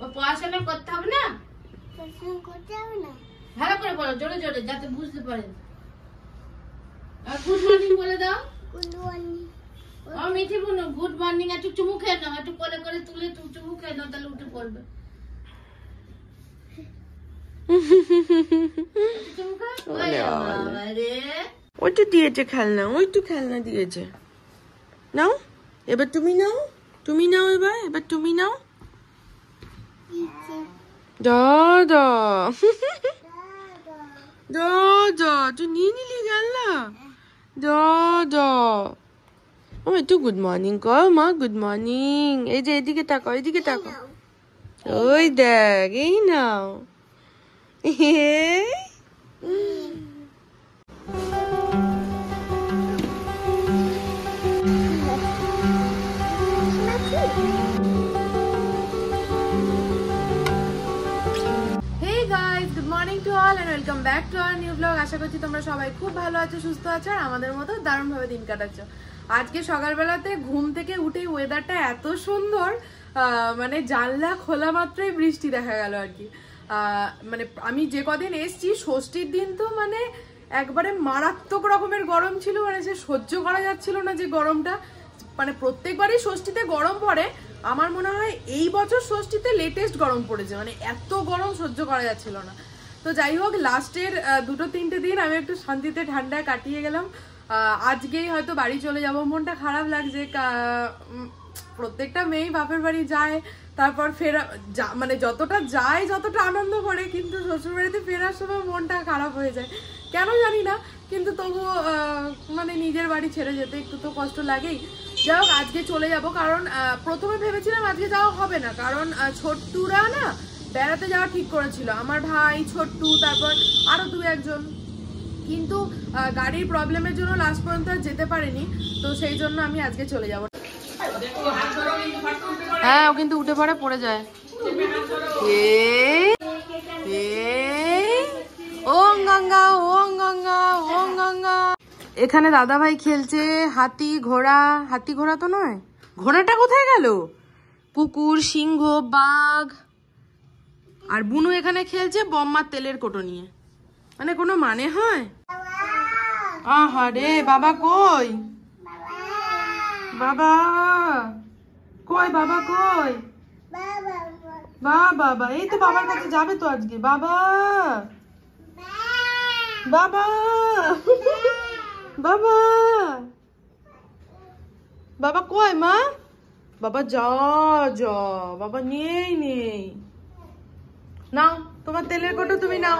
ও পড়াশোনা করতে হবে না, ভালো করে বলো, জোরে জোরে, যাতে বুঝতে পারেন। আর গুড মর্নিং বলে দাও। ও মিঠি বোনো, গুড মর্নিং। একটু চুমু খেয়ে নাও, একটু কোলে করে তুলে চুমু খেয়ে নাও, তাহলে উঠে পড়বে। ওই তো দিয়েছে খেলনা, ওই তো খেলনা দিয়েছে। নাও এবার তুমি নাও, তুমি নাও, এবার তুমি নাও। দাদা দাদা তুই নিয়ে নিলি খেলনা। দাদা ও একটু গুড মর্নিং কর মা, গুড মর্নিং। এই যে এদিকে তাকাও, এদিকে তাকাও, ওই দেখ, এই নাও। Good morning to all and welcome back to our new blog. আশা করছি তোমরা সবাই খুব ভালো আছো, সুস্থ আছো, আর আমাদের মতো দারুণভাবে দিন কাটাচ্ছ। আজকে সকালবেলাতে ঘুম থেকে উঠেই ওয়েদারটা এত সুন্দর, মানে জানলা খোলা মাত্রই বৃষ্টি দেখা গেল আর কি। মানে আমি যে কদিন এসছি ষষ্ঠীর দিন তো মানে একবারে মারাত্মক রকমের গরম ছিল, মানে সে সহ্য করা যাচ্ছিল না যে গরমটা। মানে প্রত্যেকবারই ষষ্ঠীতে গরম পড়ে, আমার মনে হয় এই বছর ষষ্ঠীতে লেটেস্ট গরম পড়েছে, মানে এত গরম সহ্য করা যাচ্ছিল না। তো যাই হোক, লাস্টের 2-3টে দিন আমি একটু শান্তিতে ঠান্ডায় কাটিয়ে গেলাম। আজকেই হয়তো বাড়ি চলে যাব, মনটা খারাপ লাগছে। প্রত্যেকটা মেয়েই বাপের বাড়ি যায়, তারপর ফেরা মানে যতটা যায় যতটা আনন্দ করে, কিন্তু শ্বশুরবাড়িতে ফেরার সময় মনটা খারাপ হয়ে যায়, কেন জানি না। কিন্তু তবুও মানে নিজের বাড়ি ছেড়ে যেতে একটু তো কষ্ট লাগেই। যাই হোক, আজকে চলে যাব, কারণ প্রথমে ভেবেছিলাম আজকে যাওয়া হবে না, কারণ ছোট্টুরা না বেড়াতে যাওয়া ঠিক করেছিল, আমার ভাই, ছোট্টু, তারপর আরো 2-1 জন, কিন্তু গাড়ির প্রবলেমের জন্য লাস্ট পর্যন্ত যেতে পারেনি। তো সেই জন্য আমি আজকে চলে যাব। হ্যাঁ, ও কিন্তু উঠে পড়ে যায়। ওম গঙ্গা, ওম গঙ্গা, ওম গঙ্গা। এখানে দাদা ভাই খেলছে হাতি ঘোড়া। হাতি ঘোড়া তো নয়, ঘোড়াটা কোথায় গেল? কুকুর, সিংহ, বাঘ। আর বুনু এখানে খেলছে বম্মার তেলের কোটো নিয়ে। মানে কোনো মানে হয়? আহারে, বাবা কই? বাবা কই? বাবা কই? বাবা এই তো বাবার কাছে যাবে তো আজকে। বাবা বাবা বাবা বাবা কই মা? বাবা যা যা, বাবা নেই। নাও তোমার তেলের কোটো, তুমি নাও।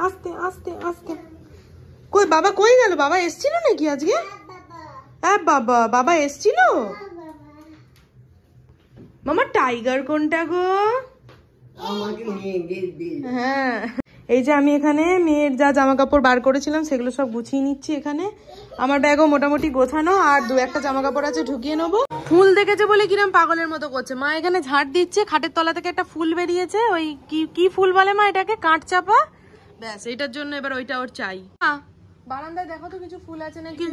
আস্তে আস্তে আস্তে। কই বাবা, কই গেল? বাবা এসছিল নাকি আজকে? হ্যাঁ বাবা, বাবা এসছিল। মামা টাইগার কোনটা গো? হ্যাঁ, এই যে আমি এখানে মেয়ের যা জামা কাপড় বার করেছিলাম সেগুলো সব গুছিয়ে নিচ্ছি। এখানে আমার ব্যাগও মোটামুটি গোছানো, আর 2-1টা জামা কাপড় আছে, ঢুকিয়ে নেবো। ফুল দেখেছে বলে কিরম পাগলের মতো করছে। মা এখানে ঝাড় দিচ্ছে, খাটের তলা থেকে একটা ফুল বেরিয়েছে, ওই কি ফুল বলে মা এটাকে? কাঠ চাপা। ব্যাস, এইটার জন্য এবার ওইটা ওর চাই। বারান্দায় দেখো তো কিছু ফুল আছে নাকি?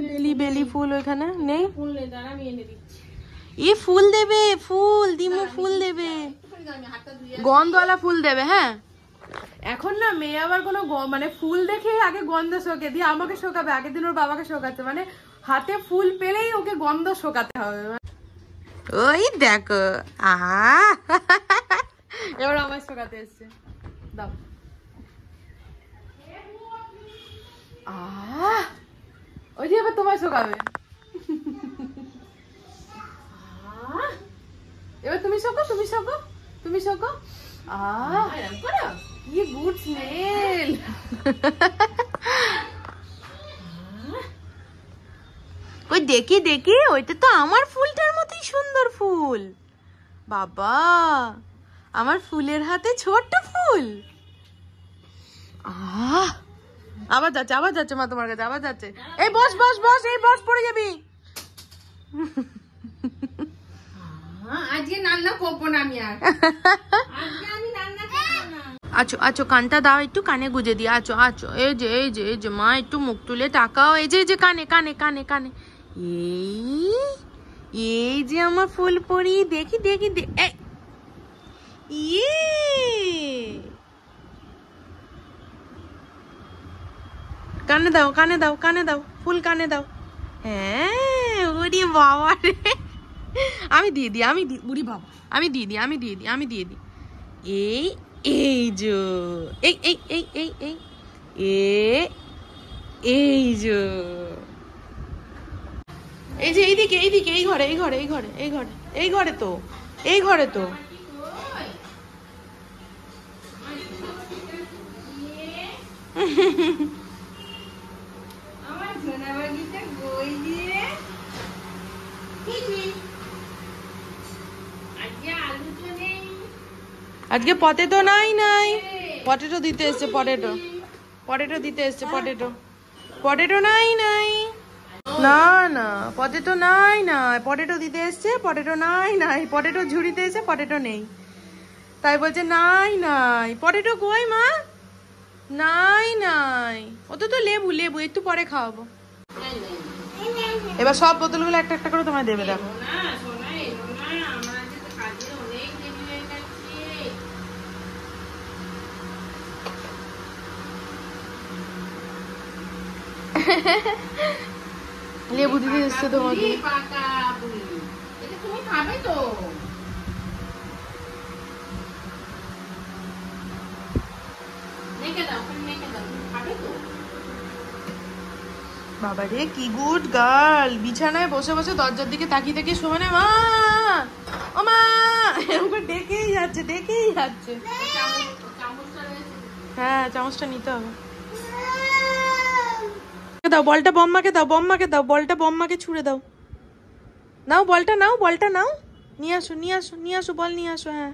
বেলি ফুল ওইখানে নেই। ফুল নেই, দাঁড়া আমি এনে দিচ্ছি। ই ফুল দেবে, ফুল দিমু, ফুল দেবে, গন্ধওয়ালা ফুল দেবে। হ্যাঁ, এখন না মেয়ে আবার কোনো মানে ফুল দেখে আগে গন্ধ শোকে, দিয়ে আমাকে শোকাবে। আগের দিন ওর বাবাকে শোকাচ্ছে, মানে হাতে ফুল পেলেই ওকে গন্ধ শোকাতে হবে। ওই দেখো, এবার আমার শোকাতে এসছে। দাও। ওই যে এবার তোমার শোকাবে। এবার তুমি শোকো, তুমি শোকো, তুমি শোকো। ये गुड स्मेल। ওই দেখি ওইটা তো আমার ফুলটার মতোই সুন্দর ফুল। বাবা, আমার ফুলের হাতে ছোট্ট ফুল। আবার যাচ্ছে মা তোমার কাছে, আবার যাচ্ছে। এই বস, এই বস, পড়ে যাবি। আজকে রান্না করবো না আমি আর। আছো কানটা দাও একটু, কানে গুজে দিয়ে। আছো এই যে মা একটু মুখ তুলে তাকাও। এই যে কানে এই যে আমার ফুল পরি, দেখি দেখি ইয়ে কানে দাও, কানে দাও, কানে দাও, ফুল কানে দাও। হ্যাঁ, ওরে বাবা রে, আমি দিয়ে দিই, আমি দিই, বুড়ি বাবা, আমি দিয়ে দিই, আমি দিয়ে দিই, আমি দিয়ে দিই। এই এই যে এই এই এই এই এই এই যে এই যে এইদিকে এইদিকে, এই ঘরে, এই ঘরে, এই ঘরে, এই ঘরে, এই ঘরে তো, এই ঘরে তো। আজকে পটেটো নাই, নাই পটেটো দিতে এসছে, পটেটো, পটেটো দিতে এসছে, পটেটো, পটেটো নাই, নাই, না না পটেটো নাই, নাই পটেটো দিতে এসছে, পটেটো নাই, নাই পটেটো ঝুড়িতে এসে পটেটো নেই, তাই বলছে নাই, নাই পটেটো কই মা, নাই, নাই ও তো লেবু, লেবু একটু পরে খাওয়াবো। এবার সব বোতলগুলো একটা একটা করে তোমায় দেবে, দেখো। লেবু দিতে এসছে তোমাকে। তুমি খাবে তো? বাবা রে, কি গুড গার্ল, বিছানায় বসে বসে দরজার দিকে তাকিয়ে তাকিয়ে শোনে, মা ও মা এরকম ডেকেই যাচ্ছে, ডেকেই যাচ্ছে। হ্যাঁ, চামচটা নিতে হবে। দাও বলটা, বম্মাকে দাও, বম্মাকে দাও বলটা, বম্মাকে ছুঁড়ে দাও। নাও বলটা, নাও বলটা, নাও, নিয়ে আসো, নিয়ে আসো, নিয়ে আসো, বল নিয়ে আসো। হ্যাঁ,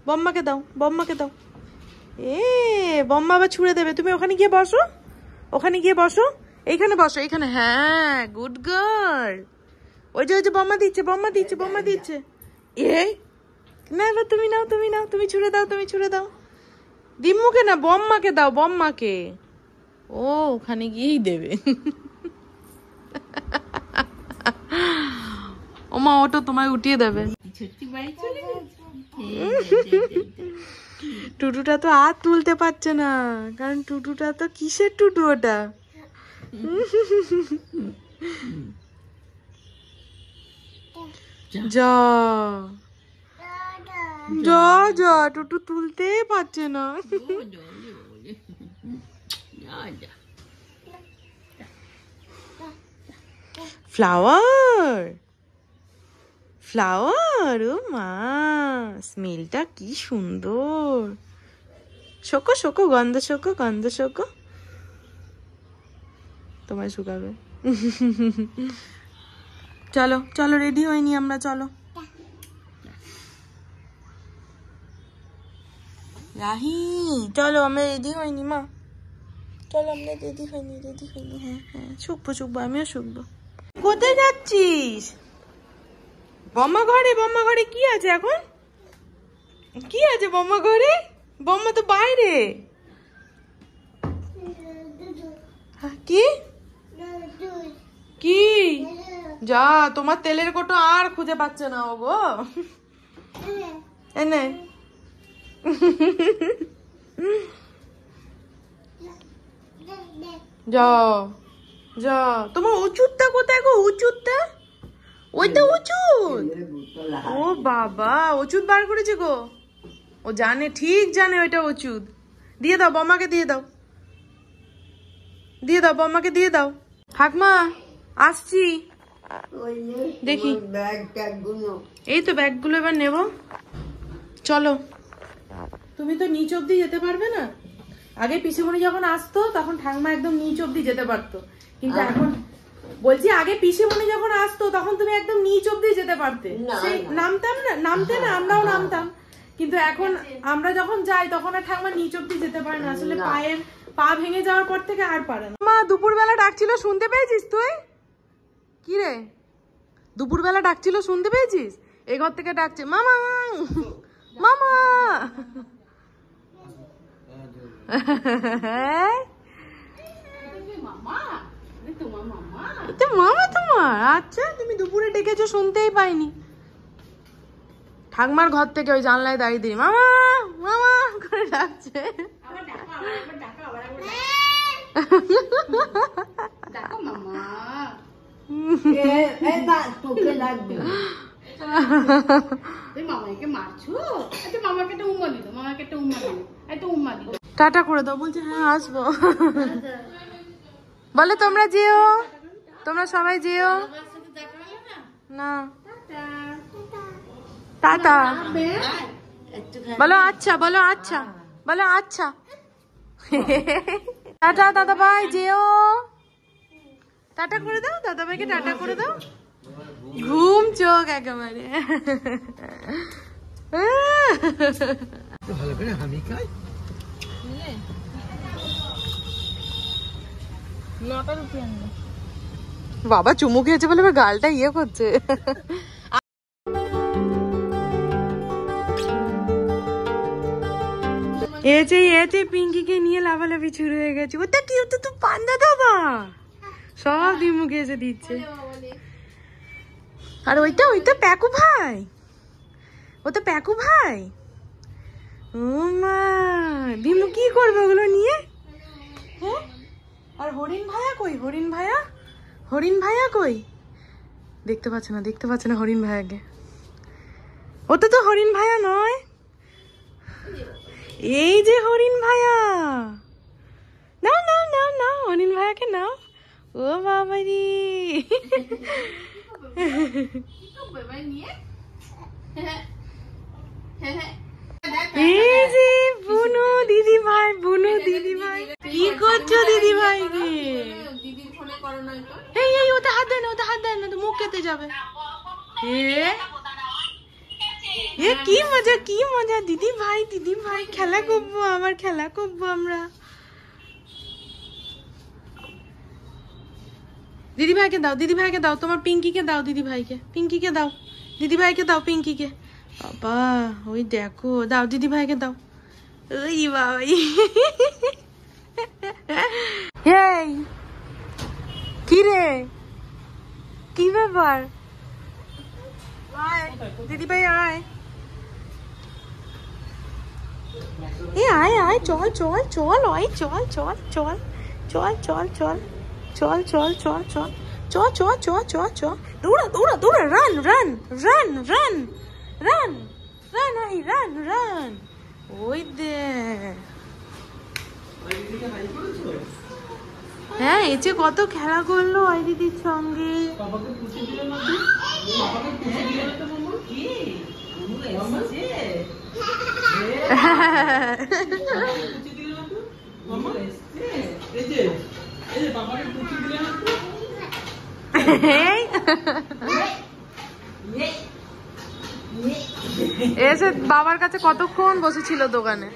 বম্মাকে দাও, বম্মাকে দাও। এ বম্মা আবার ছুঁড়ে দেবে, তুমি ওখানে গিয়ে বসো, ওখানে গিয়ে বসো, এইখানে বসো, এইখানে। হ্যাঁ, গুড গার্ল। ওই যে, ওই যে বম্মা দিচ্ছে, বম্মা দিচ্ছে, বম্মা দিচ্ছে। এই না, এবার তুমি নাও, তুমি নাও, তুমি ছুঁড়ে দাও, তুমি ছুঁড়ে দাও। দিম্মুকে না, বম্মাকে দাও, বম্মাকে। ও ওখানে গিয়েই দেবে। ওমা ওটা তোমায় উঠিয়ে দেবে। টুটুটা তো আর তুলতে পারছে না, কারণ টুটুটা তো কিসের টুটু ওটা। যা যা যা, টুটু তুলতেই পারছে না। ফ্লাওয়ার, ফ্লাওয়ার, ও মা স্মেলটা কি সুন্দর। শোকো শোকো, গন্ধ শোকো, গন্ধ শোকো, তোমায় শুকাবে। চলো চলো, রেডি হয়নি আমরা, চলো। রাহি চলো, আমরা রেডি হয়নি মা, চলো, আমরা রেডি হয়নি, রেডি হয়নি। হ্যাঁ হ্যাঁ, শুকবো শুকবো, আমিও শুকবো। কোথায় যাচ্ছিস? বম্মা ঘরে, বম্মা ঘরে কি আছে এখন? কি আছে বম্মা ঘরে? বম্মা তো বাইরে। কি কি? যা, তোমার তেলের কোটো আর খুঁজে পাচ্ছে না ও গো। এনে যাও যাও, তোমার ওষুধটা কোথায় গো? ওষুধটা, ওইটা ওষুধ। ও বাবা, ওষুধ বার করেছে গো, ও জানে, ঠিক জানে ওইটা ওষুধ। দিয়ে দাও বম্মাকে, দিয়ে দাও, দিয়ে দাও বম্মাকে, দিয়ে দাও। ঠাকমা আসছি, দেখি এই তো ব্যাগগুলো এবার নেব। চলো, তুমি তো নিচ অব্দি যেতে পারবে না। আগে পিসিমণি যখন আসতো তখন ঠাকমা একদম নিচ অব্দি যেতে পারতো, কিন্তু এখন বলছি আগে পিসিমণি যখন আসতো তখন তুমি একদম নিচ অব্দি যেতে পারতে, সেই নামতাম না, নামতে না, আমরাও নামতাম, কিন্তু এখন আমরা যখন যাই তখন আর ঠাকমা নিচ অব্দি যেতে পারে না, আসলে পায়ের পা ভেঙে যাওয়ার পর থেকে আর পারে না। মা দুপুরবেলা ডাকছিল, শুনতে পেয়েছিস তুই? কি রে, দুপুরবেলা ডাকছিল, শুনতে পেয়েছিস? এই ঘর থেকে ডাকছে, মামা মামা। মামা, তোমার মামা এটা মামা তোমার? আচ্ছা, তুমি দুপুরে ডেকেছো, শুনতেই পাইনি। ঠাকমার ঘর থেকে ওই জানলায় দাঁড়িয়ে দিই মামা মামা করে ডাকছে। টাটা করে দাও। বলছে হ্যাঁ আসবো। বলে তোমরা যেও, তোমরা সবাই যেও না। টাটা বলো। আচ্ছা বলো, আচ্ছা বলো, আচ্ছা। টাটা দাদা ভাই, যেও। টাটা করে দাও, দাদা ভাইকে টাটা করে দাও। ঘুম চোখ একেবারে। ভালো করে আমি খাই। বাবা চুমু খেয়েছে বলে গালটা ইয়ে করছে। এতে পিঙ্কিকে নিয়ে লাভালাভি শুরু হয়ে গেছে। ওটা কি? ওটা তো পান্ডা দাদা, সব দিয়ে মুখে এসে দিচ্ছে। আর ওইটা ওইটা প্যাকু ভাই, ওটা প্যাকু ভাই। ও মা, ভীমু কি করবে ওগুলো নিয়ে? হ্যাঁ, আর হরিণ ভাইয়া কই? হরিণ ভাইয়া, হরিণ ভাইয়া কই? দেখতে পাচ্ছে না, দেখতে পাচ্ছে না হরিণ ভাইয়াকে। ওটা তো হরিণ ভাইয়া নয়, এই যে হরিণ ভাইয়া। নাও নাও নাও নাও, হরিণ ভাইয়াকে নাও। ও বাবারি, এই যে বুনু দিদি ভাই, বুনু দিদি ভাই। কি করছো দিদি ভাইকে? এই এই ওটা হাত দেয় না, ওটা হাত দেয় না, তো মুখ কেটে যাবে। এ কি মজা, কি মজা। দিদি ভাই, দিদি ভাই খেলা করবো, আবার খেলা করবো আমরা। দিদি ভাইকে দাও, দিদি ভাইকে দাও, তোমার পিঙ্কিকে দাও, দিদি ভাইকে, পিঙ্কিকে দাও, দিদি ভাইকে দাও, পিঙ্কিকে। বাবা ওই দেখো, দাও দিদি ভাইকে দাও। ওই বাবা, এই কি রে, কি ব্যাপার? দিদি ভাই আয়, এ আয় আয়, চল চল চল, ওই চল চল চল চল চল চল চল চল চল চল চল চল চল চল চল, দৌড়া দৌড়া দৌড়া, run run run run run run, ওই রান রান। ওই দে, হ্যাঁ এসে কত খেলা করলো ওই দিদির সঙ্গে। এসে বাবার কাছে কতক্ষণ বসেছিল দোকানে,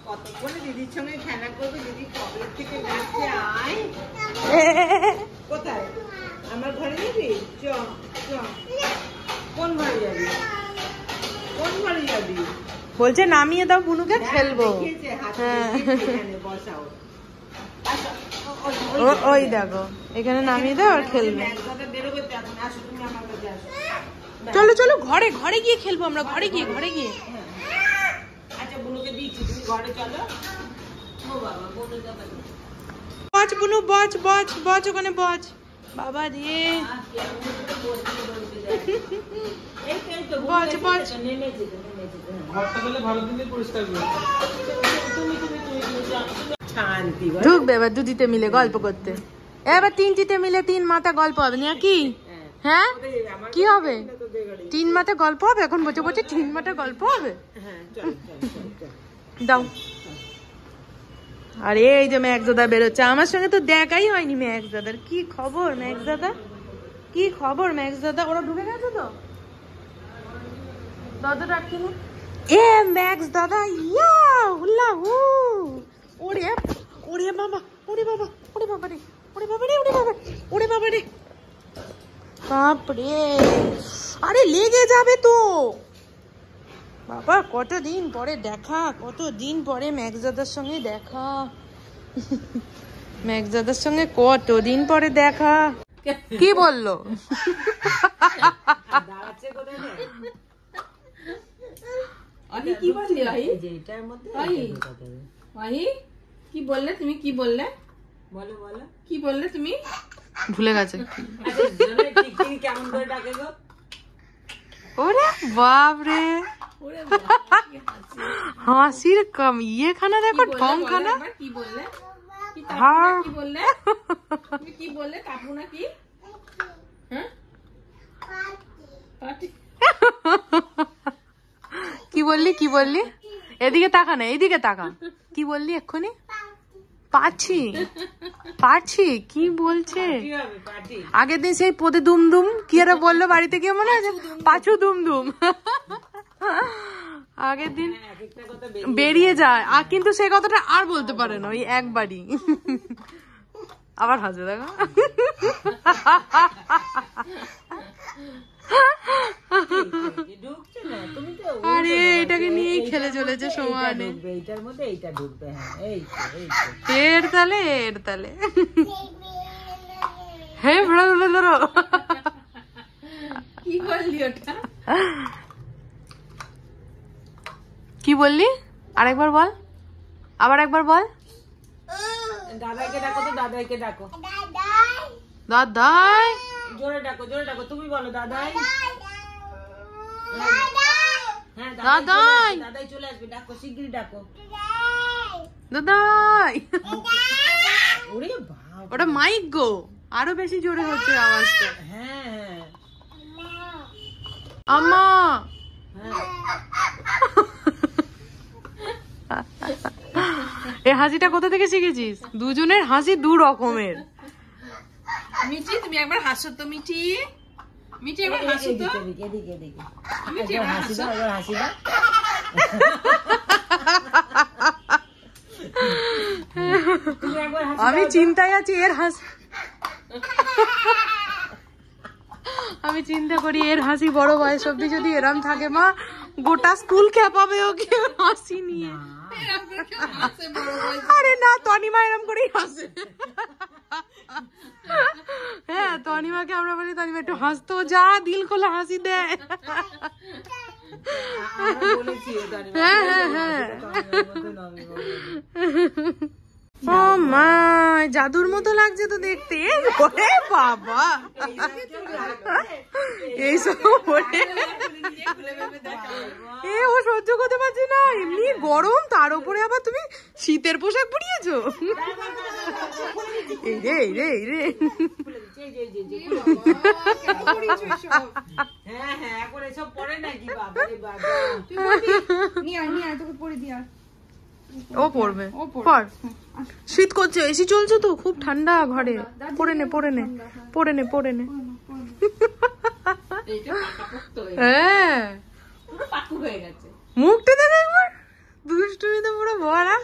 কতক্ষণ দিদির সঙ্গে খেলা করবে। দিদি কবে থেকে ডাকছে আয়। কোথায়? আমার ঘরে যাবি? চ চ। কোন ঘরে যাবি? কোন ঘরে যাবি? বলছে নামিয়ে দাও বুনুকে, খেলবো। বসাও। ওই দেখো এখানে নামিয়ে দাও আর খেলবে। চলো চলো ঘরে, ঘরে গিয়ে খেলবো আমরা, ঘরে গিয়ে, ঘরে গিয়ে। আচ্ছা বুনুকে দিচ্ছি, তুমি ঘরে চলো। ও বাবা, বচ বুনু, বচ বচ বচ, ওখানে বচ। বাবা রে, বচ বচ। ঢুকবে এবার দুদিতে মিলে গল্প করতে, এবার তিনটিতে মিলে তিন মাথা গল্প হবে না কি? হ্যাঁ কি হবে? তিন মাথা গল্প হবে। এখন বসে বসে তিন মাথা গল্প হবে। দাও। আর এই যে ম্যাক্স দাদা বেরোচ্ছে, আমার সঙ্গে তো দেখাই হয়নি ম্যাক্স দাদার। কি খবর ম্যাক্স দাদা, কি খবর ম্যাক্স দাদা? ওরা ঢুকে গেছে তো, দাদা ডাকছিল। এ ম্যাক্স দাদা, ইয়া হুল্লা হু। ওরে ওরে বাবা, ওরে বাবা, ওরে বাবা রে, ওরে বাবা রে, ওরে বাবা, ওরে বাবা রে, বাপরে। আরে লেগে যাবে তো বাবা। কতদিন পরে দেখা, কতদিন পরে ম্যাক্স দাদার সঙ্গে দেখা। মেঘজাদার সঙ্গে কতদিন পরে দেখা। কি বললো? কি বললি কি বললে তুমি? কি বললে? বলো বলো কি বললে তুমি? ভুলে গেছে। কেমন করে ডাকে গো? ওরে বাপরে, হাসির কম ইয়েখানা দেখো, ঢং খানা। কি বললে? কি বললে? কি বললে? কাপু না কি? কি বললি? কি বললি? এদিকে তাকা না, এইদিকে তাকা। কি বললি এক্ষুনি? পাচ্ছি পাচ্ছি কি বলছে? আগের দিন সেই পদে দুমদুম কি এরা বললো বাড়িতে, গিয়ে মনে আছে? পাঁচু দুমদুম। আগের দিন বেরিয়ে যায়, আর কিন্তু সেই কথাটা আর বলতে পারে না, ওই একবারই। আবার হাসবে দেখো। আরে এটাকে নিয়েই খেলে চলেছে সমানে। এর তালে এর তালে। হ্যাঁ ধরো। কি বললি ওটা? কি বললি? আরেকবার বল, আবার একবার বল। দাদাইকে ডাকো তো, দাদাইকে ডাকো। দাদাই জোরে ডাকো, জোরে ডাকো। তুমি বলো দাদাই। দাদাই দাদাই চলে আসবে, ডাকো শিগগিরই ডাকো। দাদাই। ওরে বাবা, ওটা মাইক গো, আরো বেশি জোরে হচ্ছে আওয়াজটা। হ্যাঁ আম্মা। এই হাসিটা কোথা থেকে শিখেছিস? দুজনের হাসি দু রকমের। মিঠি তুমি একবার হাসো তো। মিঠি মিঠি একবার হাসো তো। এদিকে এদিকে মিঠি একবার হাসি দাও, একবার হাসি দাও। আমি চিন্তায় আছি এর হাসি। আমি চিন্তা করি এর হাসি বড় বয়স অব্দি যদি এরম থাকে মা, গোটা স্কুল খেপাবে ওকে হাসি নিয়ে। আরে না, তনিমা এরম করেই হাসে। হ্যাঁ তনিমাকে আমরা বলি তনিমা একটু হাসতো, যা দিল খোলা হাসি দেয়। হ্যাঁ হ্যাঁ হ্যাঁ। ও মা, জাদুর মতো লাগছে তো দেখতে। ওরে বাবা, এইসব ও সহ্য করতে পারছি না। এমনি গরম, তার উপরে আবার তুমি শীতের পোশাক পরিয়েছো। এই রে এই রে এই রে। ও পড়বে, শীত করছে, এসি চলছে তো, খুব ঠান্ডা ঘরে। পড়ে নে পড়ে নে পড়ে নে পড়ে নে। হ্যাঁ মুখটা দেখো একবার, দুষ্টুমিতে পুরো ভরা।